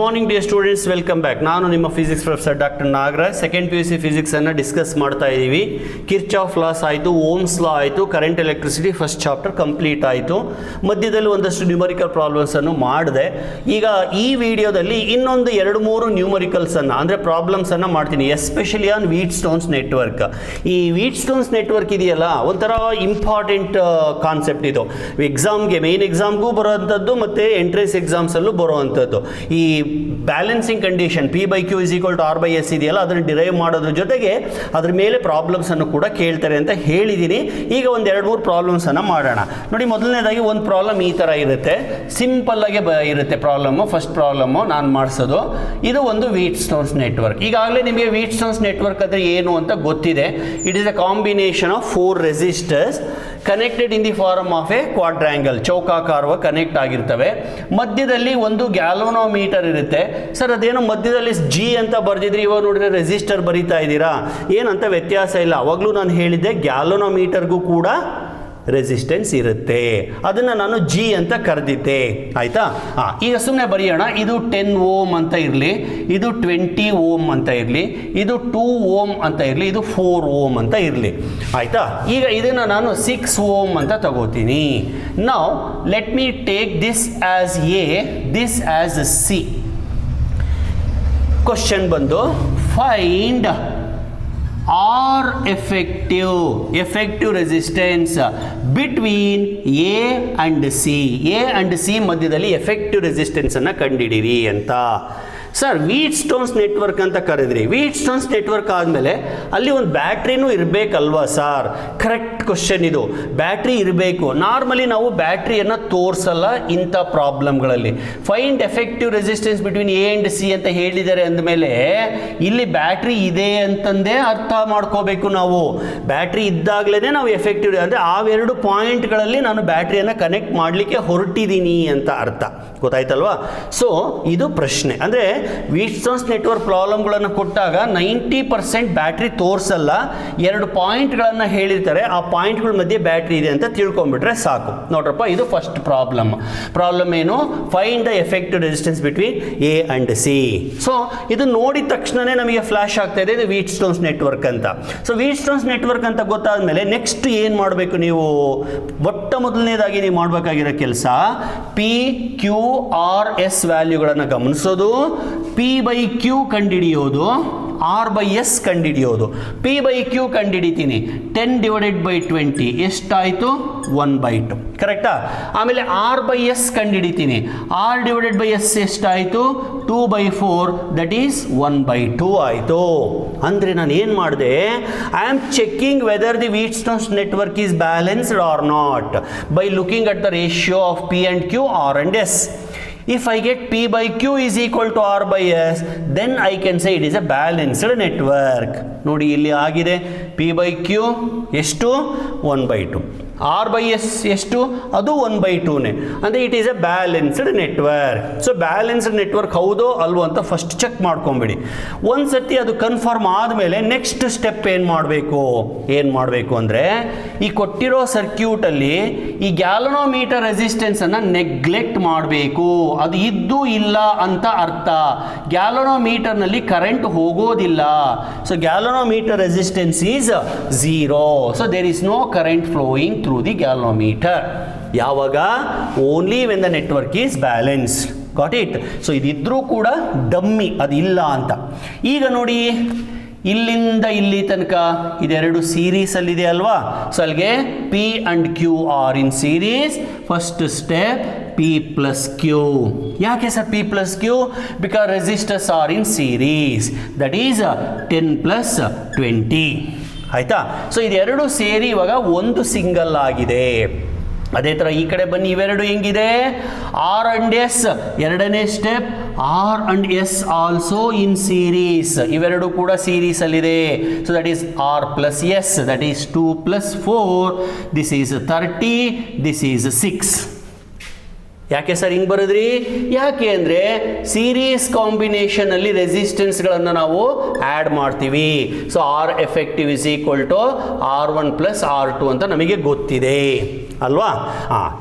Morning dear students, welcome back. ನಾನು ನಿಮ್ಮ physics professor doctor Nagaraj. Second PUC physics ಅನ್ನು discuss ಮಾಡ್ತಾ ಇದ್ದೀವಿ. ಕಿರ್ಚಾಫ್ ಲಾಸ್ ಆಯಿತು, ಓಮ್ಸ್ ಲಾ ಆಯಿತು, current electricity first chapter complete ಆಯಿತು. ಮಧ್ಯದಲ್ಲಿ ಒಂದಷ್ಟು ನ್ಯೂಮರಿಕಲ್ ಪ್ರಾಬ್ಲಮ್ಸ್ ಅನ್ನು ಮಾಡಿದೆ. ಈಗ ಈ ವಿಡಿಯೋದಲ್ಲಿ ಇನ್ನೊಂದು 2-3 ನ್ಯೂಮರಿಕಲ್ಸ್ ಅನ್ನು ಅಂದರೆ ಪ್ರಾಬ್ಲಮ್ಸ್ ಅನ್ನು ಮಾಡ್ತೀನಿ, especially on Wheatstone's network. ಈ ವೀಟ್ ಸ್ಟೋನ್ಸ್ ನೆಟ್ವರ್ಕ್ ಇದೆಯಲ್ಲ, ಒಂಥರ ಇಂಪಾರ್ಟೆಂಟ್ ಕಾನ್ಸೆಪ್ಟ್ ಇದು. ಎಕ್ಸಾಮ್ಗೆ, ಮೇನ್ ಎಕ್ಸಾಮ್ಗೂ ಬರೋವಂಥದ್ದು ಮತ್ತು ಎಂಟ್ರೆನ್ಸ್ ಎಕ್ಸಾಮ್ಸಲ್ಲೂ ಬರೋವಂಥದ್ದು. ಈ ಬ್ಯಾಲೆನ್ಸಿಂಗ್ ಕಂಡೀಷನ್ P/Q = R/S ಇದೆಯಲ್ಲ, ಅದನ್ನು ಡಿರೈವ್ ಮಾಡೋದ್ರ ಜೊತೆಗೆ ಅದ್ರ ಮೇಲೆ ಪ್ರಾಬ್ಲಮ್ಸ್ ಅನ್ನು ಕೂಡ ಕೇಳ್ತಾರೆ ಅಂತ ಹೇಳಿದ್ದೀನಿ. ಈಗ ಒಂದು 2-3 ಪ್ರಾಬ್ಲಮ್ಸ್ ಅನ್ನು ಮಾಡೋಣ. ನೋಡಿ, ಮೊದಲನೇದಾಗಿ ಒಂದು ಪ್ರಾಬ್ಲಮ್ ಈ ಥರ ಇರುತ್ತೆ, ಸಿಂಪಲ್ ಆಗಿ ಇರುತ್ತೆ ಪ್ರಾಬ್ಲಮ್ಮು. ಫಸ್ಟ್ ಪ್ರಾಬ್ಲಮ್ಮು ನಾನು ಮಾಡಿಸೋದು, ಇದು ಒಂದು ವೀಟ್ ಸ್ಟೋನ್ಸ್ ನೆಟ್ವರ್ಕ್. ಈಗಾಗಲೇ ನಿಮಗೆ ವೀಟ್ ಸ್ಟೋನ್ಸ್ ನೆಟ್ವರ್ಕ್ ಅಂದರೆ ಏನು ಅಂತ ಗೊತ್ತಿದೆ. It is a combination of 4 resistors connected in the form of a quadrangle, ಚೌಕಾಕಾರವಾಗಿ ಕನೆಕ್ಟ್ ಆಗಿರ್ತವೆ. ಮಧ್ಯದಲ್ಲಿ ಒಂದು ಗ್ಯಾಲೋನೋಮೀಟರ್ ಇರುತ್ತೆ. ಸರ್, ಅದೇನೋ ಮಧ್ಯದಲ್ಲಿ G ಅಂತ ಬರೆದಿದ್ರಿ, ಇವಾಗ ನೋಡಿದ್ರೆ ರೆಸಿಸ್ಟರ್ ಬರೀತಾ ಇದ್ದೀರಾ, ಏನಂತ ವ್ಯತ್ಯಾಸ ಇಲ್ಲ. ಅವಾಗಲೂ ನಾನು ಹೇಳಿದ್ದೆ, ಗ್ಯಾಲೋನೋಮೀಟರ್ಗೂ ಕೂಡ ರೆಸಿಸ್ಟೆನ್ಸ್ ಇರುತ್ತೆ, ಅದನ್ನು ನಾನು G ಅಂತ ಕರೆದಿದ್ದೆ. ಆಯಿತಾ? ಈಗ ಸುಮ್ಮನೆ ಬರೆಯೋಣ. ಇದು 10 ಓಮ್ ಅಂತ ಇರಲಿ, ಇದು 20 ಓಮ್ ಅಂತ ಇರಲಿ, ಇದು 2 ಓಮ್ ಅಂತ ಇರಲಿ, ಇದು 4 ಓಮ್ ಅಂತ ಇರಲಿ. ಆಯಿತಾ? ಈಗ ಇದನ್ನು ನಾನು 6 ಓಮ್ ಅಂತ ತಗೋತೀನಿ. Now let me take this as A, this as C. Question ಬಂದು, find R effective resistance between A and C. A and C ಮಧ್ಯದಲ್ಲಿ ಎಫೆಕ್ಟಿವ್ ರೆಸಿಸ್ಟೆನ್ಸ್ ಅನ್ನು ಕಂಡುಹಿಡಿಯಿರಿ ಅಂತ. ಸರ್, ವೀಟ್ ಸ್ಟೋನ್ಸ್ ನೆಟ್ವರ್ಕ್ ಅಂತ ಕರೆದ್ರಿ. ವೀಟ್ ಸ್ಟೋನ್ಸ್ ನೆಟ್ವರ್ಕ್ ಆದಮೇಲೆ ಅಲ್ಲಿ ಒಂದು ಬ್ಯಾಟ್ರಿನೂ ಇರಬೇಕಲ್ವಾ ಸರ್? ಕರೆಕ್ಟ್ ಕ್ವಶನ್ ಇದು. ಬ್ಯಾಟ್ರಿ ಇರಬೇಕು. ನಾರ್ಮಲಿ ನಾವು ಬ್ಯಾಟ್ರಿಯನ್ನು ತೋರಿಸಲ್ಲ ಇಂಥ ಪ್ರಾಬ್ಲಮ್ಗಳಲ್ಲಿ. Find effective resistance between A and C ಅಂತ ಹೇಳಿದ್ದಾರೆ ಅಂದಮೇಲೆ ಇಲ್ಲಿ ಬ್ಯಾಟ್ರಿ ಇದೆ ಅಂತಂದೇ ಅರ್ಥ ಮಾಡ್ಕೋಬೇಕು ನಾವು. ಬ್ಯಾಟ್ರಿ ಇದ್ದಾಗಲೇ ನಾವು ಎಫೆಕ್ಟಿವ್, ಅಂದರೆ ಆ 2 ಪಾಯಿಂಟ್ಗಳಲ್ಲಿ ನಾನು ಬ್ಯಾಟ್ರಿಯನ್ನು ಕನೆಕ್ಟ್ ಮಾಡಲಿಕ್ಕೆ ಹೊರಟಿದ್ದೀನಿ ಅಂತ ಅರ್ಥ. ಗೊತ್ತಾಯ್ತಲ್ವಾ? ಸೊ ಇದು ಪ್ರಶ್ನೆ. ಅಂದರೆ ವೀಟ್ ಸ್ಟೋನ್ಸ್ ನೆಟ್ವರ್ಕ್ ಪ್ರಾಬ್ಲಮ್ಗಳನ್ನು ಕೊಟ್ಟಾಗ 90% ಬ್ಯಾಟ್ರಿ ತೋರಿಸಲ್ಲ, 2 ಪಾಯಿಂಟ್ಗಳನ್ನು ಹೇಳಿರ್ತಾರೆ, ಆ ಪಾಯಿಂಟ್ಗಳ ಮಧ್ಯೆ ಬ್ಯಾಟ್ರಿ ಇದೆ ಅಂತ ತಿಳ್ಕೊಂಡ್ಬಿಟ್ರೆ ಸಾಕು. ನೋಡ್ರಪ್ಪ, ಇದು ಫಸ್ಟ್ ಪ್ರಾಬ್ಲಮ್. ಪ್ರಾಬ್ಲಮ್ ಏನು? Find the effective resistance between A and C. So ಇದು ನೋಡಿದ ತಕ್ಷಣವೇ ನಮಗೆ ಫ್ಲಾಶ್ ಆಗ್ತಾ ಇದೆ, ಇದು ವೀಟ್ ಸ್ಟೋನ್ಸ್ ನೆಟ್ವರ್ಕ್ ಅಂತ. ಸೊ ವೀಟ್ ಸ್ಟೋನ್ಸ್ ನೆಟ್ವರ್ಕ್ ಅಂತ ಗೊತ್ತಾದ ಮೇಲೆ ನೆಕ್ಸ್ಟ್ ಏನು ಮಾಡಬೇಕು ನೀವು? ಮೊದಲನೇದಾಗಿ ನೀವು ಮಾಡಬೇಕಾಗಿರೋ ಕೆಲಸ, P/Q/R/S ವ್ಯಾಲ್ಯೂಗಳನ್ನು ಗಮನಿಸೋದು, P/Q ಕಂಡುಹಿಡಿಯೋದು, R/S ಕಂಡುಹಿಡಿಯೋದು. P/Q ಕಂಡುಹಿಡಿತೀನಿ, 10/20 ಎಷ್ಟಾಯಿತು? 1/2. ಕರೆಕ್ಟಾ? ಆಮೇಲೆ R/S ಕಂಡುಹಿಡಿತೀನಿ, R/S ಎಷ್ಟಾಯಿತು? 2/4, ದಟ್ ಈಸ್ 1/2 ಆಯಿತು. ಅಂದರೆ ನಾನು ಏನು ಮಾಡಿದೆ? I am checking whether the Wheatstone's network is balanced or not by looking at the ratio of P and Q, R and S. If I get P/Q is equal to R/S, then I can say it is a balanced network. ನೋಡಿ, ಇಲ್ಲಿ ಆಗಿದೆ. P/Q ಎಷ್ಟು? 1/2. R/S ಎಷ್ಟು? ಅದು 1/2ನೇ. ಅಂದರೆ it is a balanced network. So balanced network ಹೌದೋ ಅಲ್ವೋ ಅಂತ ಫಸ್ಟ್ ಚೆಕ್ ಮಾಡ್ಕೊಂಬಿಡಿ. ಒಂದು ಸತಿ ಅದು ಕನ್ಫರ್ಮ್ ಆದಮೇಲೆ ನೆಕ್ಸ್ಟ್ ಸ್ಟೆಪ್ ಏನು ಮಾಡಬೇಕು ಅಂದರೆ, ಈ ಕೊಟ್ಟಿರೋ ಸರ್ಕ್ಯೂಟಲ್ಲಿ ಈ ಗ್ಯಾಲನೋಮೀಟರ್ ರೆಸಿಸ್ಟೆನ್ಸನ್ನು ನೆಗ್ಲೆಕ್ಟ್ ಮಾಡಬೇಕು. ಅದು ಇದ್ದು ಇಲ್ಲ ಅಂತ ಅರ್ಥ. ಗ್ಯಾಲನೋಮೀಟರ್ನಲ್ಲಿ ಕರೆಂಟ್ ಹೋಗೋದಿಲ್ಲ. So galvanometer resistance is 0. So there is no current flowing through the galvanometer. ಯಾವಾಗ? Only when the network is balanced. Got it? So ಇದಿದ್ರೂ ಕೂಡ ಡಮ್ಮಿ, ಅದು ಇಲ್ಲ ಅಂತ. ಈಗ ನೋಡಿ, ಇಲ್ಲಿಂದ ಇಲ್ಲಿ ತನಕ ಇದೆರಡು ಸೀರೀಸಲ್ಲಿದೆ ಅಲ್ವಾ? ಸೊ ಅಲ್ಲಿಗೆ P and Q are in series. First step P+Q. ಯಾಕೆ sir P+Q? Because resistors are in series, that is 10+20. ಆಯಿತಾ? ಸೊ ಇದೆರಡು ಸೇರಿ ಇವಾಗ ಒಂದು ಸಿಂಗಲ್ ಆಗಿದೆ. ಅದೇ ಥರ ಈ ಕಡೆ ಬನ್ನಿ, ಇವೆರಡು ಹೆಂಗಿದೆ? R and S, ಎರಡನೇ step, R and S also in series. ಇವೆರಡು ಕೂಡ ಸೀರೀಸಲ್ಲಿದೆ. So that is R+S, that is 2+4, this is 30, this is 6. ಯಾಕೆ ಸರ್ ಹಿಂಗೆ ಬರೆದ್ರಿ? ಯಾಕೆ ಅಂದರೆ ಸೀರೀಸ್ ಕಾಂಬಿನೇಷನಲ್ಲಿ ರೆಸಿಸ್ಟೆನ್ಸ್ಗಳನ್ನು ನಾವು ಆ್ಯಡ್ ಮಾಡ್ತೀವಿ. So R effective is equal to R1 plus R2 ಅಂತ ನಮಗೆ ಗೊತ್ತಿದೆ. ಅಲ್ವಾ?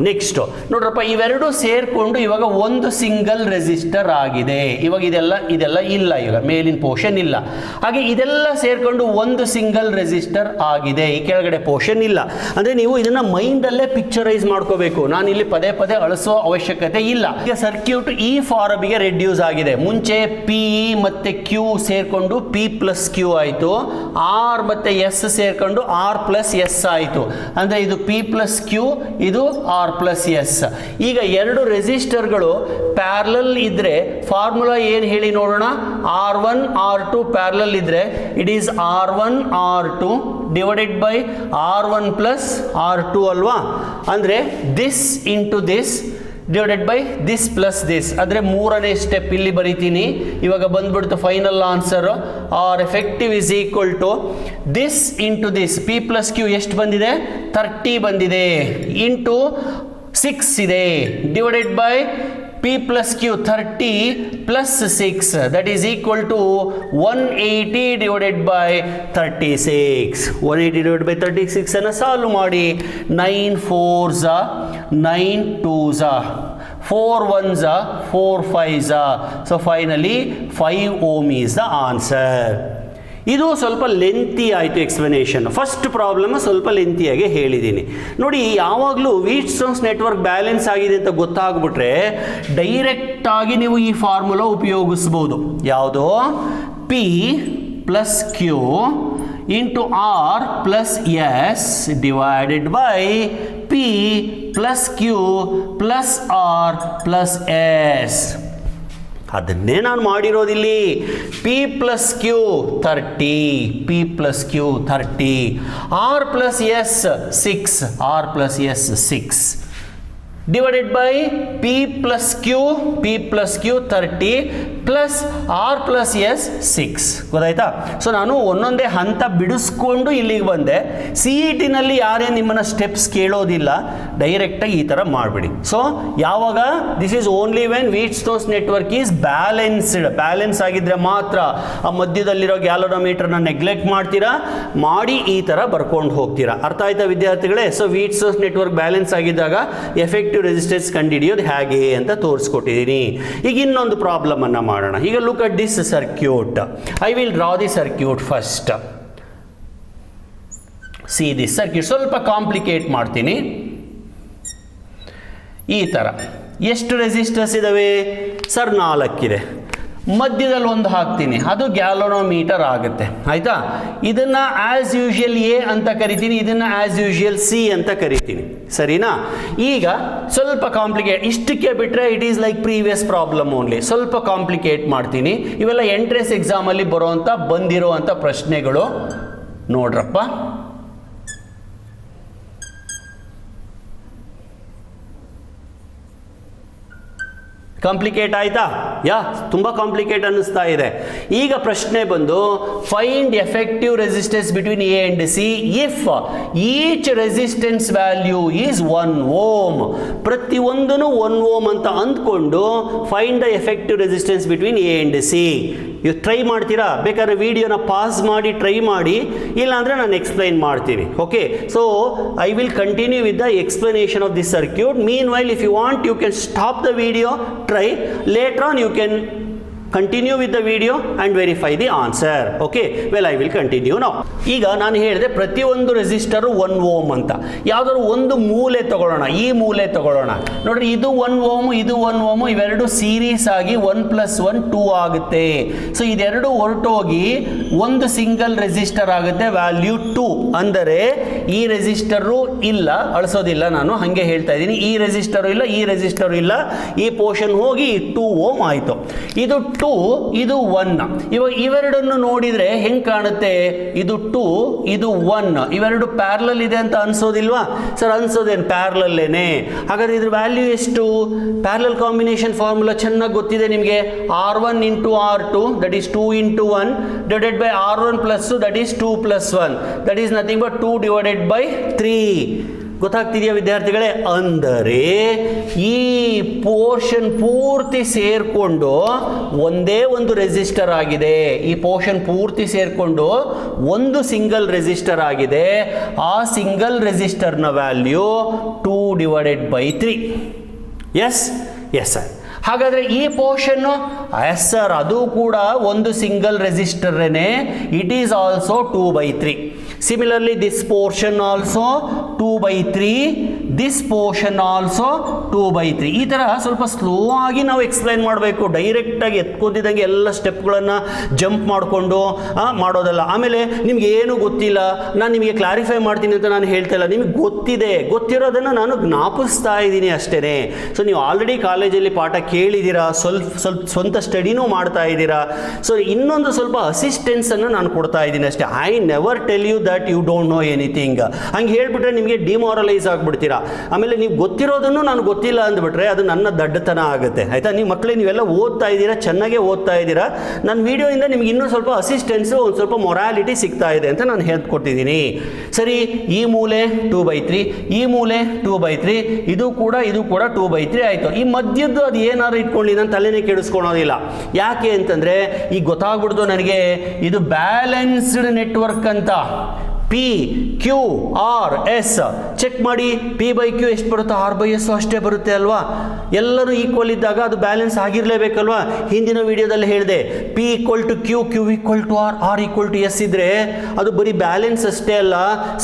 ನೆಕ್ಸ್ಟ್ ನೋಡ್ರಪ್ಪ, ಇವೆರಡು ಸೇರಿಕೊಂಡು ಇವಾಗ ಒಂದು ಸಿಂಗಲ್ ರೆಸಿಸ್ಟರ್ ಆಗಿದೆ. ಇವಾಗ ಇದೆಲ್ಲ ಇಲ್ಲ, ಈಗ ಮೇಲಿನ ಪೋರ್ಷನ್ ಇಲ್ಲ. ಹಾಗೆ ಇದೆಲ್ಲ ಸೇರಿಕೊಂಡು ಒಂದು ಸಿಂಗಲ್ ರೆಸಿಸ್ಟರ್ ಆಗಿದೆ. ಈ ಕೆಳಗಡೆ ಪೋರ್ಷನ್ ಇಲ್ಲ. ಅಂದರೆ ನೀವು ಇದನ್ನು ಮೈಂಡಲ್ಲೇ ಪಿಕ್ಚರೈಸ್ ಮಾಡ್ಕೋಬೇಕು. ನಾನು ಇಲ್ಲಿ ಪದೇ ಪದೇ ಅಳಿಸೋ ಅವಶ್ಯಕತೆ ಇಲ್ಲ. ಈಗ ಸರ್ಕ್ಯೂಟ್ ಈ ಫಾರ್ಮಿಗೆ ರೆಡ್ಯೂಸ್ ಆಗಿದೆ. ಮುಂಚೆ ಪಿ ಮತ್ತು ಕ್ಯೂ ಸೇರಿಕೊಂಡು ಪಿ ಪ್ಲಸ್ ಕ್ಯೂ ಆಯಿತು. ಆರ್ ಮತ್ತು ಎಸ್ ಸೇರಿಕೊಂಡು ಆರ್ ಪ್ಲಸ್ ಎಸ್ ಆಯಿತು. ಅಂದರೆ ಇದು ಪಿ ಪ್ಲಸ್ ಕ್ಯೂ, ಇದು ಆರ್ ಪ್ಲಸ್ ಎಸ್. ಈಗ ಎರಡು ರೆಸಿಸ್ಟರ್ಗಳು ಪ್ಯಾರಲಲ್ ಇದ್ದರೆ ಫಾರ್ಮುಲಾ ಏನು ಹೇಳಿ ನೋಡೋಣ. R1 R2 ಪ್ಯಾರಲಲ್ ಇದ್ದರೆ it is R1 R2 divided by R1 plus R2 ಅಲ್ವಾ? ಅಂದರೆ this into this divided by this plus this. ಅಂದರೆ ಮೂರನೇ ಸ್ಟೆಪ್ ಇಲ್ಲಿ ಬರೀತೀನಿ. ಇವಾಗ ಬಂದ್ಬಿಡ್ತು final answer. R effective is equal to this into this. P plus Q ಎಷ್ಟು ಬಂದಿದೆ? 30 ಬಂದಿದೆ. ಇಂಟು 6 ಇದೆ divided by P plus Q 30 plus 6, that is equal to 180 divided by 36. 180 divided by 36 ಅನ್ನು ಸಾಲ್ವ್ ಮಾಡಿ. 9 4s 9 2s 4 1s 4 5s. So finally 5 ohm is the answer. ಇದು ಸ್ವಲ್ಪ lengthy ಆಯಿತು explanation. First problem ಸ್ವಲ್ಪ ಲೆಂತಿಯಾಗಿ ಹೇಳಿದ್ದೀನಿ ನೋಡಿ. ಯಾವಾಗಲೂ ವೀಟ್ಸ್ಟೋನ್ಸ್ ನೆಟ್ವರ್ಕ್ ಬ್ಯಾಲೆನ್ಸ್ ಆಗಿದೆ ಅಂತ ಗೊತ್ತಾಗ್ಬಿಟ್ರೆ ಡೈರೆಕ್ಟಾಗಿ ನೀವು ಈ ಫಾರ್ಮುಲಾ ಉಪಯೋಗಿಸ್ಬೋದು. ಯಾವುದು? P plus Q into R plus S divided by P plus Q plus R plus S. ಅದನ್ನೇ ನಾನು ಮಾಡಿರೋದಿಲ್ಲಿ. P plus Q 30, P plus Q 30, R plus S 6, R plus S 6 divided by P plus Q 30 plus R plus S 6. ಗೊತ್ತಾಯ್ತಾ? So ನಾನು ಒಂದೊಂದೇ ಹಂತ ಬಿಡಿಸ್ಕೊಂಡು ಇಲ್ಲಿಗೆ ಬಂದೆ. ಸಿ ಇ ಟಿನಲ್ಲಿ ಯಾರೇ ನಿಮ್ಮನ್ನು ಸ್ಟೆಪ್ಸ್ ಕೇಳೋದಿಲ್ಲ, ಡೈರೆಕ್ಟಾಗಿ ಈ ಥರ ಮಾಡಿಬಿಡಿ. ಸೊ ಯಾವಾಗ this is only when Wheatstone's network is balanced. Balance ಆಗಿದ್ದರೆ ಮಾತ್ರ ಆ ಮಧ್ಯದಲ್ಲಿರೋ ಗ್ಯಾಲೋನೋಮೀಟರ್ನ ನೆಗ್ಲೆಕ್ಟ್ ಮಾಡ್ತೀರಾ, ಮಾಡಿ ಈ ಥರ ಬರ್ಕೊಂಡು ಹೋಗ್ತೀರಾ. ಅರ್ಥ ಆಯ್ತಾ ವಿದ್ಯಾರ್ಥಿಗಳೇ? ಸೊ ವೀಟ್ಸ್ಟೋನ್ಸ್ ನೆಟ್ವರ್ಕ್ ಬ್ಯಾಲೆನ್ಸ್ ಆಗಿದ್ದಾಗ ಎಫೆಕ್ಟಿವ್ ರೆಸಿಸ್ಟೆನ್ಸ್ ಕಂಡುಹಿಡಿಯೋದು ಹೇಗೆ ಅಂತ ತೋರಿಸ್ಕೊಟ್ಟಿದ್ದೀನಿ. ಈಗ ಇನ್ನೊಂದು ಪ್ರಾಬ್ಲಮ್ ಅನ್ನು ಮಾಡೋಣ. ಈಗ look at this circuit. I will draw the circuit first. See this circuit ಸ್ವಲ್ಪ ಕಾಂಪ್ಲಿಕೇಟ್ ಮಾಡ್ತೀನಿ. ಈ ಥರ ಎಷ್ಟು ರೆಸಿಸ್ಟರ್ಸ್ ಇದಾವೆ ಸರ್? 4 ಇದೆ. ಮಧ್ಯದಲ್ಲಿ ಒಂದು ಹಾಕ್ತೀನಿ, ಅದು ಗ್ಯಾಲೋನೋಮೀಟರ್ ಆಗುತ್ತೆ. ಆಯಿತಾ? ಇದನ್ನು ಆ್ಯಸ್ ಯೂಶುವಲ್ ಎ ಅಂತ ಕರಿತೀನಿ, ಇದನ್ನು ಆ್ಯಸ್ ಯೂಶುವಲ್ ಸಿ ಅಂತ ಕರಿತೀನಿ. ಸರಿನಾ? ಈಗ ಸ್ವಲ್ಪ ಕಾಂಪ್ಲಿಕೇಟ್, ಇಷ್ಟಕ್ಕೆ ಬಿಟ್ಟರೆ it is like previous problem only. ಸ್ವಲ್ಪ ಕಾಂಪ್ಲಿಕೇಟ್ ಮಾಡ್ತೀನಿ. ಇವೆಲ್ಲ ಎಂಟ್ರೆನ್ಸ್ ಎಕ್ಸಾಮಲ್ಲಿ ಬಂದಿರೋ ಅಂಥ ಪ್ರಶ್ನೆಗಳು ನೋಡ್ರಪ್ಪ. ಕಾಂಪ್ಲಿಕೇಟ್ ಆಯ್ತಾ? ತುಂಬ ಕಾಂಪ್ಲಿಕೇಟ್ ಅನ್ನಿಸ್ತಾ ಇದೆ. ಈಗ ಪ್ರಶ್ನೆ ಬಂದು find effective resistance between A and C if each resistance value is 1 ohm. ಪ್ರತಿಯೊಂದೂ 1 ಓಮ್ ಅಂತ ಅಂದ್ಕೊಂಡು find the effective resistance between A and C. ಇವು ಟ್ರೈ ಮಾಡ್ತೀರಾ? ಬೇಕಾದ್ರೆ ವಿಡಿಯೋನ ಪಾಸ್ ಮಾಡಿ ಟ್ರೈ ಮಾಡಿ, ಇಲ್ಲಾಂದರೆ ನಾನು ಎಕ್ಸ್ಪ್ಲೈನ್ ಮಾಡ್ತೀನಿ. Okay, so I will continue with the explanation of this circuit. Meanwhile if you want you can stop the video, try. Later on you can continue with the video and verify the answer. Okay, well I will continue now. ಈಗ ನಾನು ಹೇಳಿದೆ ಪ್ರತಿಯೊಂದು ರೆಸಿಸ್ಟರು 1 ohm ಅಂತ. ಯಾವುದಾದ್ರು ಒಂದು ಮೂಲೆ ತಗೊಳ್ಳೋಣ. ಈ ಮೂಲೆ ತಗೊಳ್ಳೋಣ. ನೋಡ್ರಿ, ಇದು 1 ಓಮ್, ಇದು 1 ಓಮ್, ಇವೆರಡು ಸೀರೀಸ್ ಆಗಿ 1 + 1 2 ಆಗುತ್ತೆ. ಸೊ ಇದೆರಡು ಹೊರಟೋಗಿ ಒಂದು ಸಿಂಗಲ್ ರೆಸಿಸ್ಟರ್ ಆಗುತ್ತೆ, ವ್ಯಾಲ್ಯೂ 2. ಅಂದರೆ ಈ ರೆಸಿಸ್ಟರು ಇಲ್ಲ, ಅಳಿಸೋದಿಲ್ಲ, ನಾನು ಹಾಗೆ ಹೇಳ್ತಾ ಇದ್ದೀನಿ. ಈ ರೆಸಿಸ್ಟರು ಇಲ್ಲ, ಈ ರೆಸಿಸ್ಟರು ಇಲ್ಲ, ಈ ಪೋರ್ಷನ್ ಹೋಗಿ 2 ಓಮ್ ಆಯಿತು. ಇದು 2, ಇದು 1. ಇವಾಗ ಇವೆರಡನ್ನು ನೋಡಿದರೆ ಹೆಂಗೆ ಕಾಣುತ್ತೆ? ಇದು 2, ಇದು 1. ಇವೆರಡು ಪ್ಯಾರಲಲ್ ಇದೆ ಅಂತ ಅನ್ಸೋದಿಲ್ವಾ ಸರ್? ಅನ್ಸೋದೇನು? ಪ್ಯಾರಲಲ್ಲೇನೆ. ಹಾಗಾದ್ರೆ ಇದ್ರ ವ್ಯಾಲ್ಯೂ ಎಷ್ಟು? ಪ್ಯಾರಲಲ್ ಕಾಂಬಿನೇಷನ್ ಫಾರ್ಮುಲಾ ಚೆನ್ನಾಗಿ ಗೊತ್ತಿದೆ ನಿಮಗೆ. R1 × R2 that is 2 × 1 divided by R1 plus that is 2 + 1 that is nothing but 2 divided by 3. ಗೊತ್ತಾಗ್ತಿದೆಯಾ ವಿದ್ಯಾರ್ಥಿಗಳೇ? ಅಂದರೆ ಈ ಪೋರ್ಷನ್ ಪೂರ್ತಿ ಸೇರಿಕೊಂಡು ಒಂದೇ ಒಂದು ರೆಸಿಸ್ಟರ್ ಆಗಿದೆ. ಈ ಪೋರ್ಷನ್ ಪೂರ್ತಿ ಸೇರಿಕೊಂಡು ಒಂದು ಸಿಂಗಲ್ ರೆಸಿಸ್ಟರ್ ಆಗಿದೆ. ಆ ಸಿಂಗಲ್ ರೆಸಿಸ್ಟರ್ನ ವ್ಯಾಲ್ಯೂ 2/3. Yes sir. ಹಾಗಾದರೆ ಈ ಪೋರ್ಷನ್ನು ಎಸ್ ಸರ್, ಅದು ಕೂಡ ಒಂದು ಸಿಂಗಲ್ ರೆಸಿಸ್ಟರ್ನೇ. It is also 2/3. Similarly this portion also 2/3, this portion also 2/3. ಈ ಥರ ಸ್ವಲ್ಪ ಸ್ಲೋ ಆಗಿ ನಾವು ಎಕ್ಸ್ಪ್ಲೈನ್ ಮಾಡಬೇಕು. ಡೈರೆಕ್ಟಾಗಿ ಎತ್ಕೊಂತಿದ್ದಂಗೆ ಎಲ್ಲ ಸ್ಟೆಪ್ಗಳನ್ನು ಜಂಪ್ ಮಾಡಿಕೊಂಡು ಮಾಡೋದಲ್ಲ. ಆಮೇಲೆ ನಿಮ್ಗೆ ಏನು ಗೊತ್ತಿಲ್ಲ, ನಾನು ನಿಮಗೆ ಕ್ಲಾರಿಫೈ ಮಾಡ್ತೀನಿ ಅಂತ ನಾನು ಹೇಳ್ತಾ ಇಲ್ಲ. ನಿಮಗೆ ಗೊತ್ತಿರೋದನ್ನು ನಾನು ಜ್ಞಾಪಿಸ್ತಾ ಇದ್ದೀನಿ ಅಷ್ಟೇ. ಸೊ ನೀವು ಆಲ್ರೆಡಿ ಕಾಲೇಜಲ್ಲಿ ಪಾಠ ಕೇಳಿದ್ದೀರಾ, ಸ್ವಲ್ಪ ಸ್ವಂತ ಸ್ಟಡಿನೂ ಮಾಡ್ತಾ ಇದ್ದೀರಾ. ಸೊ ಇನ್ನೊಂದು ಸ್ವಲ್ಪ ಅಸಿಸ್ಟೆನ್ಸನ್ನು ನಾನು ಕೊಡ್ತಾ ಇದ್ದೀನಿ ಅಷ್ಟೇ. I never tell you that you don't know anything. ಹಂಗೆ ಹೇಳ್ಬಿಟ್ರೆ ನಿಮಗೆ ಡಿಮಾರಲೈಸ್ ಆಗಿಬಿಡ್ತೀರಾ. ಆಮೇಲೆ ನೀವು ಗೊತ್ತಿರೋದನ್ನು ನಾನು ಗೊತ್ತಿಲ್ಲ ಅಂದ್ಬಿಟ್ರೆ ಅದು ನನ್ನ ದಡ್ಡತನ ಆಗುತ್ತೆ. ಆಯಿತಾ? ನೀವು ಮಕ್ಕಳೇ ನೀವೆಲ್ಲ ಓದ್ತಾ ಇದ್ದೀರಾ, ಚೆನ್ನಾಗೇ ಓದ್ತಾ ಇದ್ದೀರಾ. ನನ್ನ ವಿಡಿಯೋಯಿಂದ ನಿಮ್ಗೆ ಇನ್ನೂ ಸ್ವಲ್ಪ ಅಸಿಸ್ಟೆನ್ಸು, ಒಂದು ಸ್ವಲ್ಪ ಮೊರಾಲಿಟಿ ಸಿಗ್ತಾ ಇದೆ ಅಂತ ನಾನು ಹೇಳ್ಕೊಟ್ಟಿದ್ದೀನಿ. ಸರಿ, ಈ ಮೂಲೆ 2/3, ಈ ಮೂಲೆ 2/3, ಇದು ಕೂಡ 2/3 ಆಯಿತು. ಈ ಮಧ್ಯದ್ದು ಅದು ಏನಾದ್ರು ಇಟ್ಕೊಳ್ಳಿ, ನಾನು ತಲೆನೇ ಕೆಡಿಸ್ಕೊಳೋದಿಲ್ಲ. ಯಾಕೆ ಅಂತಂದರೆ ಈಗ ಗೊತ್ತಾಗ್ಬಿಡ್ತು ನನಗೆ ಇದು ಬ್ಯಾಲೆನ್ಸ್ಡ್ ನೆಟ್ವರ್ಕ್ ಅಂತ. P/Q/R/S ಚೆಕ್ ಮಾಡಿ. P/Q ಎಷ್ಟು ಬರುತ್ತೋ R/S ಅಷ್ಟೇ ಬರುತ್ತೆ ಅಲ್ವಾ? ಎಲ್ಲರೂ ಈಕ್ವಲ್ ಇದ್ದಾಗ ಅದು ಬ್ಯಾಲೆನ್ಸ್ ಆಗಿರಲೇಬೇಕಲ್ವಾ? ಹಿಂದಿನ ವಿಡಿಯೋದಲ್ಲಿ ಹೇಳಿದೆ P = Q, Q = R, R = S ಇದ್ರೆ ಅದು ಬರೀ ಬ್ಯಾಲೆನ್ಸ್ ಅಷ್ಟೇ ಅಲ್ಲ,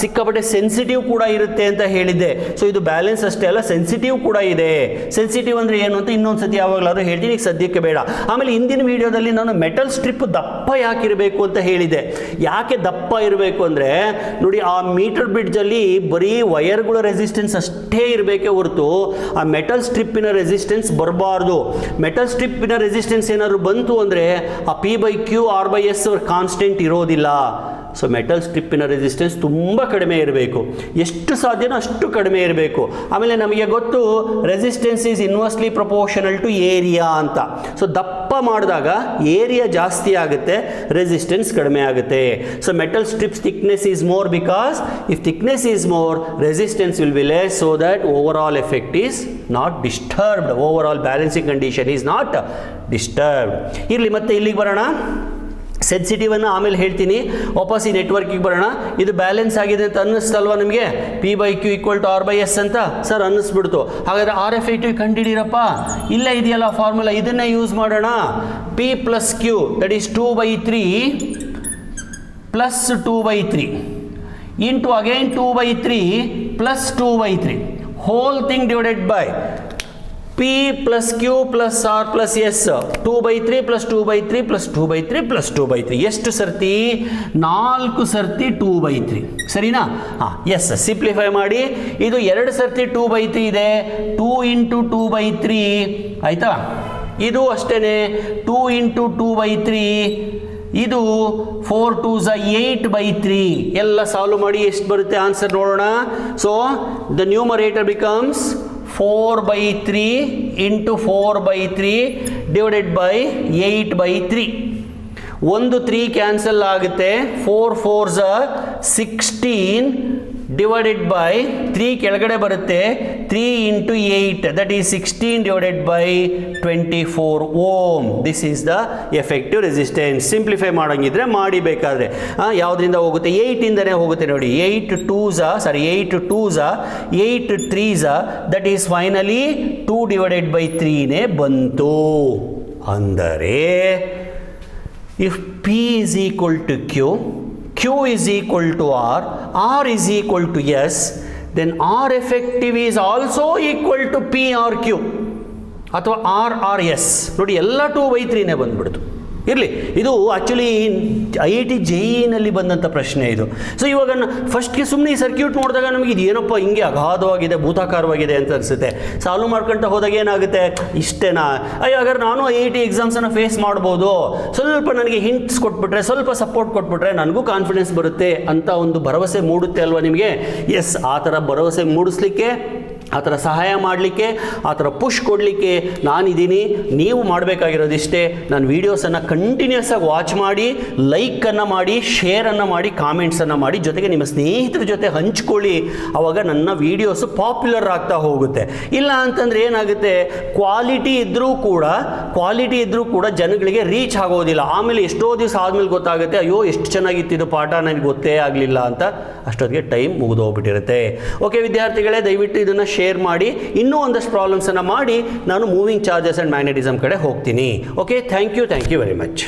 ಸಿಕ್ಕಾಪಟ್ಟೆ ಸೆನ್ಸಿಟಿವ್ ಕೂಡ ಇರುತ್ತೆ ಅಂತ ಹೇಳಿದ್ದೆ. ಸೊ ಇದು ಬ್ಯಾಲೆನ್ಸ್ ಅಷ್ಟೇ ಅಲ್ಲ, ಸೆನ್ಸಿಟಿವ್ ಕೂಡ ಇದೆ. ಸೆನ್ಸಿಟಿವ್ ಅಂದರೆ ಏನು ಅಂತ ಇನ್ನೊಂದು ಸತಿ ಯಾವಾಗಲಾದ್ರೂ ಹೇಳ್ತೀನಿ, ಈಗ ಸದ್ಯಕ್ಕೆ ಬೇಡ. ಆಮೇಲೆ ಹಿಂದಿನ ವಿಡಿಯೋದಲ್ಲಿ ನಾನು ಮೆಟಲ್ ಸ್ಟ್ರಿಪ್ ದಪ್ಪ ಯಾಕಿರಬೇಕು ಅಂತ ಹೇಳಿದೆ. ಯಾಕೆ ದಪ್ಪ ಇರಬೇಕು ಅಂದರೆ ನೋಡಿ, ಆ ಮೀಟರ್ ಬ್ರಿಡ್ಜಲ್ಲಿ ಬರೀ ವೈರ್ಗಳ ರೆಸಿಸ್ಟೆನ್ಸ್ ಅಷ್ಟೇ ಇರಬೇಕೇ ಹೊರತು ಆ ಮೆಟಲ್ ಸ್ಟ್ರಿಪ್ಪಿನ ರೆಸಿಸ್ಟೆನ್ಸ್ ಬರಬಾರ್ದು. ಮೆಟಲ್ ಸ್ಟ್ರಿಪ್ಪಿನ ರೆಸಿಸ್ಟೆನ್ಸ್ ಏನಾದ್ರು ಬಂತು ಅಂದರೆ ಆ P/Q/R/S ಕಾನ್ಸ್ಟೆಂಟ್ ಇರೋದಿಲ್ಲ. ಸೊ ಮೆಟಲ್ ಸ್ಟ್ರಿಪ್ಪಿನ ರೆಸಿಸ್ಟೆನ್ಸ್ ತುಂಬ ಕಡಿಮೆ ಇರಬೇಕು, ಎಷ್ಟು ಸಾಧ್ಯನೋ ಅಷ್ಟು ಕಡಿಮೆ ಇರಬೇಕು. ಆಮೇಲೆ ನಮಗೆ ಗೊತ್ತು resistance is inversely proportional to area ಅಂತ. ಸೊ ದಪ್ಪ ಮಾಡಿದಾಗ ಏರಿಯಾ ಜಾಸ್ತಿ ಆಗುತ್ತೆ, ರೆಸಿಸ್ಟೆನ್ಸ್ ಕಡಿಮೆ ಆಗುತ್ತೆ. So metal strips thickness is more because if thickness is more, resistance will be less, so that overall effect is not disturbed, overall balancing condition is not disturbed. ಇರಲಿ, ಮತ್ತೆ ಇಲ್ಲಿಗೆ ಬರೋಣ. ಸೆನ್ಸಿಟಿವ್ ಅನ್ನು ಆಮೇಲೆ ಹೇಳ್ತೀನಿ. ವಾಪಸ್ ಈ ನೆಟ್ವರ್ಕಿಗೆ ಬರೋಣ. ಇದು ಬ್ಯಾಲೆನ್ಸ್ ಆಗಿದೆ ಅಂತ ಅನ್ನಿಸ್ತಲ್ವಾ ನಿಮಗೆ? P/Q = R/S ಅಂತ ಸರ್ ಅನ್ನಿಸ್ಬಿಡ್ತು. ಹಾಗಾದರೆ R effective ಕಂಡುಹಿಡಿರಪ್ಪ. ಇಲ್ಲ ಇದೆಯಲ್ಲ ಫಾರ್ಮುಲಾ, ಇದನ್ನೇ ಯೂಸ್ ಮಾಡೋಣ. P + Q that is 2/3 plus 2/3 into again 2/3 plus 2/3 whole thing divided by P plus Q plus R plus S 2/3 plus 2/3 plus 2/3 plus 2/3 ಎಷ್ಟು ಸರ್ತಿ? 4 ಸರ್ತಿ 2/3. ಸರಿನಾ? ಎಸ್, ಸಿಂಪ್ಲಿಫೈ ಮಾಡಿ. ಇದು 2 ಸರ್ತಿ 2/3 ಇದೆ, 2 × 2/3 ಆಯಿತಾ? ಇದು ಅಷ್ಟೇ 2 × 2/3. ಇದು 4 2s 8/3. ಎಲ್ಲ ಸಾಲ್ವ್ ಮಾಡಿ ಎಷ್ಟು ಬರುತ್ತೆ ಆನ್ಸರ್ ನೋಡೋಣ. So the numerator becomes 4/3 × 4/3 divided by 8/3. ಒಂದು 3 ಕ್ಯಾನ್ಸಲ್ ಆಗುತ್ತೆ. 4 4s 16 divided by 3 ಕೆಳಗಡೆ ಬರುತ್ತೆ. 3 × 8 that is 16 divided by 24 ohm. This is the effective resistance. Simplify ಮಾಡೋಂಗಿದ್ರೆ ಮಾಡಿ ಬೇಕಾದರೆ. ಯಾವುದರಿಂದ ಹೋಗುತ್ತೆ? 8 ಇಂದನೇ ಹೋಗುತ್ತೆ ನೋಡಿ. 8 2s 8 3s that is finally 2 divided by 3 ಬಂತು. ಅಂದರೆ if P is equal to Q, Q is equal to R, R is equal to S, then R effective is also equal to P or Q ಅಥವಾ R or S. ನೋಡಿ, ಎಲ್ಲ 2/3 ಬಂದ್ಬಿಡ್ತು. ಇರಲಿ, ಇದು actually IIT JEE ಬಂದಂಥ ಪ್ರಶ್ನೆ ಇದು. So ಇವಾಗ ಫಸ್ಟ್ಗೆ ಸುಮ್ಮನೆ ಈ ಸರ್ಕ್ಯೂಟ್ ನೋಡಿದಾಗ ನಮಗೆ ಇದು ಏನಪ್ಪ ಹಿಂಗೆ ಅಗಾಧವಾಗಿದೆ, ಭೂತಾಕಾರವಾಗಿದೆ ಅಂತ ಅನಿಸುತ್ತೆ. ಸಾಲ್ವ್ ಮಾಡ್ಕೊಳ್ತಾ ಹೋದಾಗ ಏನಾಗುತ್ತೆ, ಇಷ್ಟೇನಾ, ಹಾಗಾದ್ರೆ ನಾನು IIT ಎಕ್ಸಾಮ್ಸನ್ನು ಫೇಸ್ ಮಾಡ್ಬೋದು, ಸ್ವಲ್ಪ ನನಗೆ ಹಿಂಟ್ಸ್ ಕೊಟ್ಬಿಟ್ರೆ, ಸ್ವಲ್ಪ ಸಪೋರ್ಟ್ ಕೊಟ್ಬಿಟ್ರೆ ನನಗೂ ಕಾನ್ಫಿಡೆನ್ಸ್ ಬರುತ್ತೆ ಅಂತ ಒಂದು ಭರವಸೆ ಮೂಡುತ್ತೆ ಅಲ್ವಾ ನಿಮಗೆ? ಎಸ್, ಆ ಥರ ಭರವಸೆ ಮೂಡಿಸ್ಲಿಕ್ಕೆ ಆ ಥರ ಸಹಾಯ ಮಾಡಲಿಕ್ಕೆ, ಆ ಥರ ಪುಷ್ ಕೊಡಲಿಕ್ಕೆ ನಾನಿದ್ದೀನಿ. ನೀವು ಮಾಡಬೇಕಾಗಿರೋದಿಷ್ಟೇ, ನಾನು ವೀಡಿಯೋಸನ್ನು ಕಂಟಿನ್ಯೂಸ್ ಆಗಿ ವಾಚ್ ಮಾಡಿ, ಲೈಕನ್ನು ಮಾಡಿ, ಶೇರನ್ನು ಮಾಡಿ, ಕಾಮೆಂಟ್ಸನ್ನು ಮಾಡಿ, ಜೊತೆಗೆ ನಿಮ್ಮ ಸ್ನೇಹಿತರ ಜೊತೆ ಹಂಚ್ಕೊಳ್ಳಿ. ಆವಾಗ ನನ್ನ ವೀಡಿಯೋಸು ಪಾಪ್ಯುಲರ್ ಆಗ್ತಾ ಹೋಗುತ್ತೆ. ಇಲ್ಲ ಅಂತಂದರೆ ಏನಾಗುತ್ತೆ, ಕ್ವಾಲಿಟಿ ಇದ್ದರೂ ಕೂಡ ಜನಗಳಿಗೆ ರೀಚ್ ಆಗೋದಿಲ್ಲ. ಆಮೇಲೆ ಎಷ್ಟೋ ದಿವಸ ಆದಮೇಲೆ ಗೊತ್ತಾಗುತ್ತೆ, ಅಯ್ಯೋ ಎಷ್ಟು ಚೆನ್ನಾಗಿತ್ತಿದ್ದು ಪಾಠ, ನನಗೆ ಗೊತ್ತೇ ಆಗಲಿಲ್ಲ ಅಂತ. ಅಷ್ಟೊತ್ತಿಗೆ ಟೈಮ್ ಮುಗಿದೋಗ್ಬಿಟ್ಟಿರುತ್ತೆ. ಓಕೆ ವಿದ್ಯಾರ್ಥಿಗಳೇ, ದಯವಿಟ್ಟು ಇದನ್ನು ಶೇರ್ ಮಾಡಿ. ಇನ್ನೂ ಒಂದಷ್ಟು ಪ್ರಾಬ್ಲಮ್ಸನ್ನು ಮಾಡಿ ನಾನು ಮೂವಿಂಗ್ ಚಾರ್ಜಸ್ ಆ್ಯಂಡ್ ಮ್ಯಾಗ್ನೆಟಿಸಮ್ ಕಡೆ ಹೋಗ್ತೀನಿ. Okay, thank you very much.